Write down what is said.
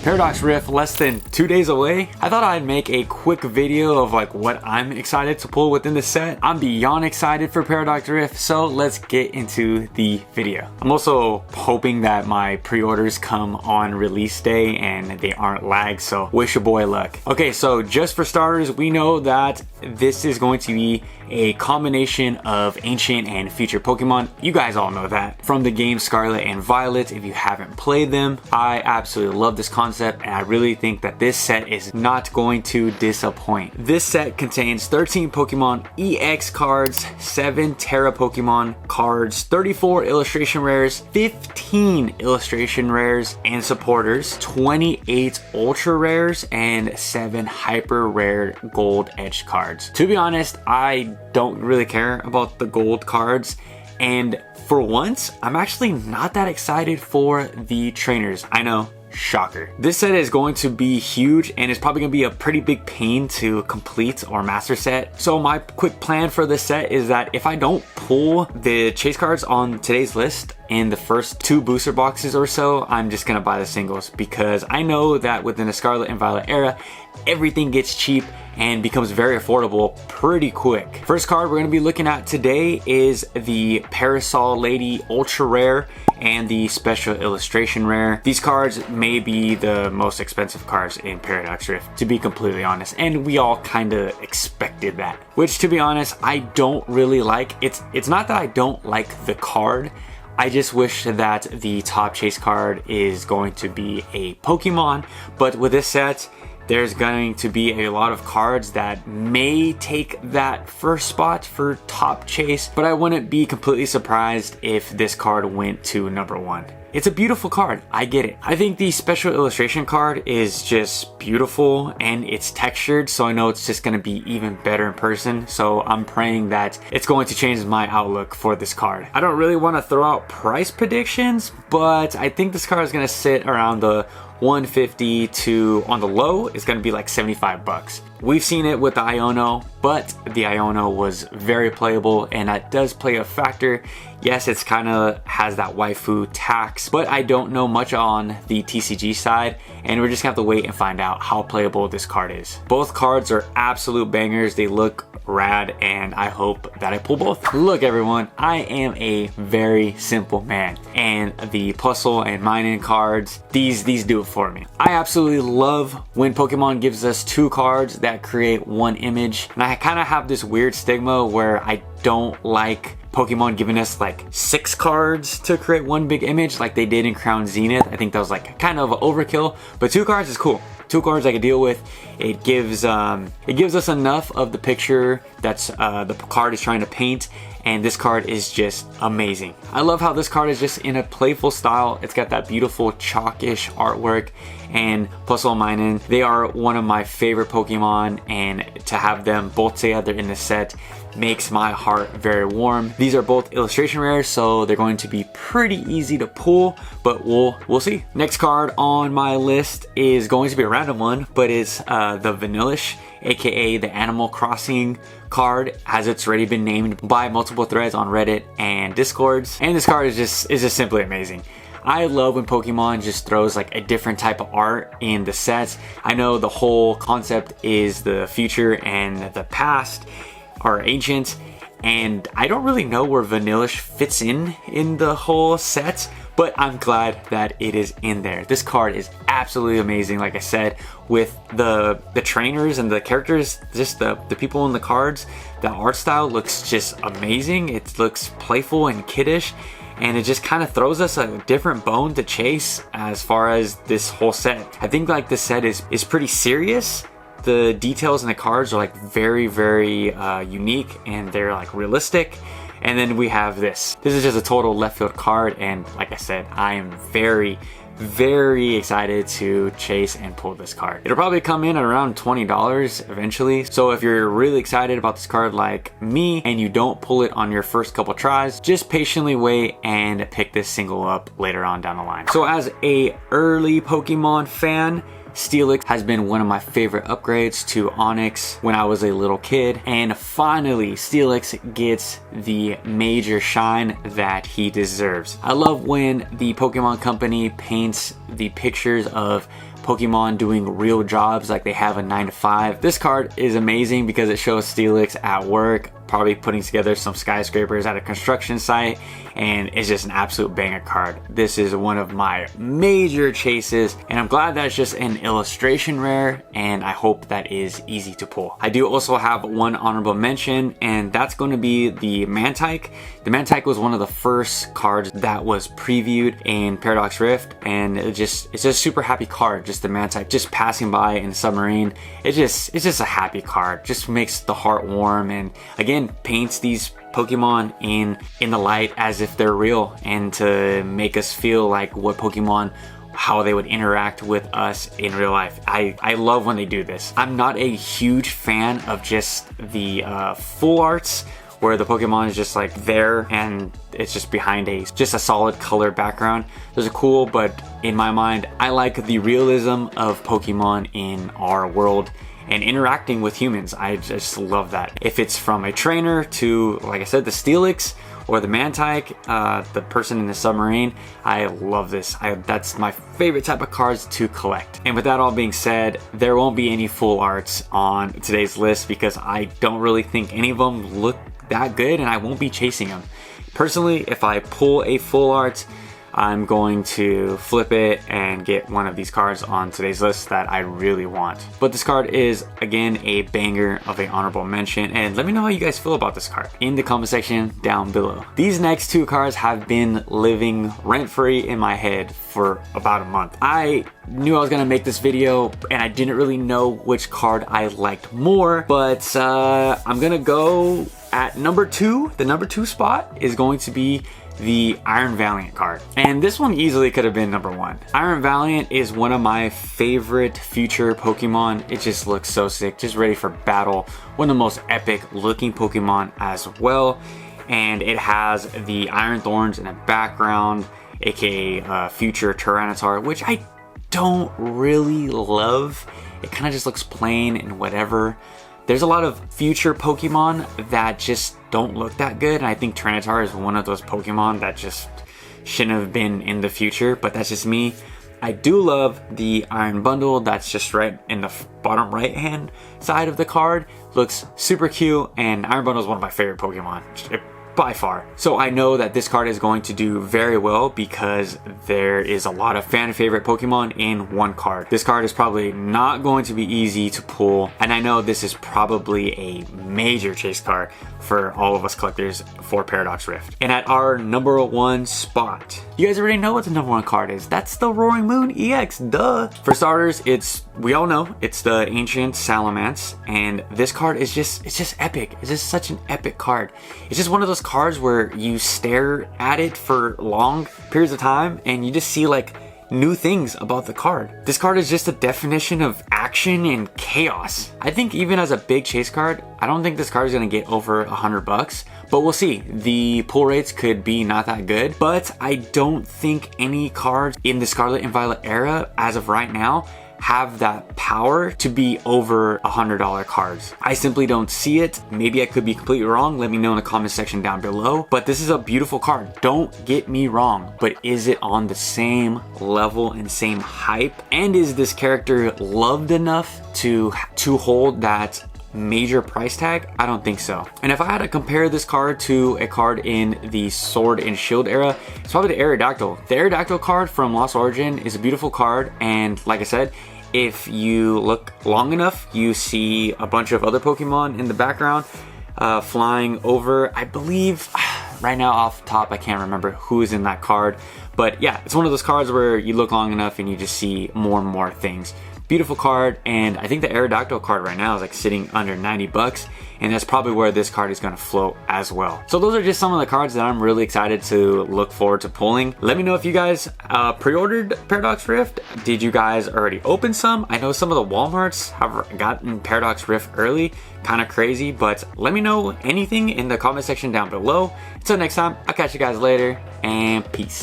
Paradox Rift less than 2 days away, I thought I'd make a quick video of like what I'm excited to pull within the set. I'm beyond excited for Paradox Rift, so let's get into the video. I'm also hoping that my pre-orders come on release day and they aren't lagged, so wish your boy luck. Okay, so just for starters, we know that this is going to be a combination of ancient and future Pokemon. You guys all know that from the game Scarlet and Violet. If you haven't played them, I absolutely love this concept, and I really think that this set is not going to disappoint. This set contains 13 Pokemon EX cards, 7 Terra Pokemon cards, 34 illustration rares, 15 illustration rares and supporters, 28 ultra rares, and 7 hyper rare gold edge cards. To be honest, I don't really care about the gold cards, and for once, I'm actually not that excited for the trainers. I know, shocker. This set is going to be huge and it's probably going to be a pretty big pain to complete or master set. So my quick plan for this set is that if I don't pull the chase cards on today's list in the first 2 booster boxes or so, I'm just going to buy the singles, because I know that within the Scarlet and Violet era, everything gets cheap and becomes very affordable pretty quick. First card we're going to be looking at today is the Parasol Lady Ultra Rare and the Special Illustration Rare. These cards may be the most expensive cards in Paradox Rift, to be completely honest, and we all kind of expected that. Which, to be honest, I don't really like. It's not that I don't like the card, I just wish that the top chase card is going to be a Pokemon, but with this set, there's going to be a lot of cards that may take that first spot for top chase, but I wouldn't be completely surprised if this card went to number 1. It's a beautiful card, I get it. I think the Special Illustration card is just beautiful and it's textured, so I know it's just gonna be even better in person. So I'm praying that it's going to change my outlook for this card. I don't really wanna throw out price predictions, but I think this card is gonna sit around the 150 to, on the low, it's gonna be like 75 bucks. We've seen it with the Iono, but the Iono was very playable and that does play a factor. Yes, it's kind of has that waifu tax, but I don't know much on the TCG side, and we're just gonna have to wait and find out how playable this card is. Both cards are absolute bangers. They look rad, and I hope that I pull both. Look everyone, I am a very simple man, and the puzzle and mining cards, these do it for me. I absolutely love when Pokemon gives us 2 cards that create 1 image, and I kind of have this weird stigma where I don't like Pokemon giving us like 6 cards to create 1 big image like they did in Crown Zenith. I think that was like kind of overkill, but 2 cards is cool. 2 cards I can deal with. It gives us enough of the picture that's the card is trying to paint, and this card is just amazing. I love how this card is just in a playful style. It's got that beautiful chalkish artwork, and Puzzle Minun, they are one of my favorite Pokemon, and to have them both together in the set makes my heart very warm. These are both illustration rares, so they're going to be pretty easy to pull, but we'll see. Next card on my list is going to be a random one, but it's the Vanillish, aka the Animal Crossing card, as it's already been named by multiple threads on Reddit and Discords. And this card is just simply amazing. I love when Pokemon just throws like a different type of art in the sets. I know the whole concept is the future and the past, or ancient, and I don't really know where Vanillish fits in the whole set, but I'm glad that it is in there. This card is absolutely amazing. Like I said, with the trainers and the characters, just the people in the cards, the art style looks just amazing. It looks playful and kiddish, and it just kind of throws us a different bone to chase as far as this whole set. I think like this set is pretty serious. The details in the cards are like very unique, and they're like realistic. And then we have this is just a total left field card, and like I said, I am very excited to chase and pull this card. It'll probably come in at around $20 eventually, so if you're really excited about this card like me and you don't pull it on your first couple tries, just patiently wait and pick this single up later on down the line. So as a early Pokemon fan, Steelix has been one of my favorite upgrades to Onix when I was a little kid, and finally Steelix gets the major shine that he deserves. I love when the Pokemon Company paints the pictures of Pokemon doing real jobs like they have a 9 to 5. This card is amazing because it shows Steelix at work, probably putting together some skyscrapers at a construction site, and it's just an absolute banger card. This is one of my major chases, and I'm glad that it's just an illustration rare, and I hope that is easy to pull. I do also have one honorable mention, and that's going to be the Mantike. The Mantike was one of the first cards that was previewed in Paradox Rift, and it's just a super happy card. Just the Mantike just passing by in Submarine, it's just a happy card. Just makes the heart warm, and again paints these Pokemon in the light as if they're real, and to make us feel like what Pokemon, how they would interact with us in real life. I love when they do this. I'm not a huge fan of just the full arts where the Pokemon is just like there and it's just behind just a solid color background. Those are cool, but in my mind, I like the realism of Pokemon in our world and interacting with humans. I just love that. If it's from a trainer to, like I said, the Steelix or the Mantike, the person in the submarine, I love this. That's my favorite type of cards to collect. And with that all being said, there won't be any full arts on today's list because I don't really think any of them look that good, and I won't be chasing them. Personally, if I pull a full art, I'm going to flip it and get one of these cards on today's list that I really want. But this card is, again, a banger of an honorable mention, and let me know how you guys feel about this card in the comment section down below. These next two cards have been living rent-free in my head for about a month. I knew I was gonna make this video and I didn't really know which card I liked more, but I'm gonna go at number 2. The number 2 spot is going to be the Iron Valiant card, and this one easily could have been number 1. Iron Valiant is one of my favorite future Pokemon. It just looks so sick, just ready for battle. One of the most epic looking Pokemon as well, and it has the Iron Thorns in the background, aka future Tyranitar, which I don't really love. It kind of just looks plain and whatever. There's a lot of future Pokemon that just don't look that good, and I think Tyranitar is one of those Pokemon that just shouldn't have been in the future, but that's just me. I do love the Iron Bundle that's just right in the bottom right hand side of the card. Looks super cute, and Iron Bundle is one of my favorite Pokemon by far. So I know that this card is going to do very well because there is a lot of fan favorite Pokemon in one card. This card is probably not going to be easy to pull, and I know this is probably a major chase card for all of us collectors for Paradox Rift. And at our number 1 spot, you guys already know what the number 1 card is. That's the Roaring Moon EX, duh. For starters, we all know it's the Ancient Salamence, and this card is it's just epic. It's just such an epic card. It's just one of those cards where you stare at it for long periods of time and you just see like new things about the card. This card is just a definition of action and chaos. I think even as a big chase card, I don't think this card is going to get over $100, but we'll see. The pull rates could be not that good, but I don't think any cards in the Scarlet and Violet era as of right now have that power to be over $100 cards. I simply don't see it. Maybe I could be completely wrong. Let me know in the comment section down below. But this is a beautiful card. Don't get me wrong, but is it on the same level and same hype? And is this character loved enough to hold that major price tag? I don't think so. And if I had to compare this card to a card in the Sword and Shield era, it's probably the Aerodactyl. The Aerodactyl card from Lost Origin is a beautiful card, and like I said, if you look long enough, you see a bunch of other Pokemon in the background flying over. I believe, right now off top, I can't remember who is in that card, but yeah, it's one of those cards where you look long enough and you just see more and more things. Beautiful card, and I think the Aerodactyl card right now is like sitting under $90, and that's probably where this card is going to float as well. So those are just some of the cards that I'm really excited to look forward to pulling. Let me know if you guys pre-ordered Paradox Rift. Did you guys already open some? I know some of the Walmarts have gotten Paradox Rift early, kind of crazy, but let me know anything in the comment section down below. Until next time, I'll catch you guys later, and peace.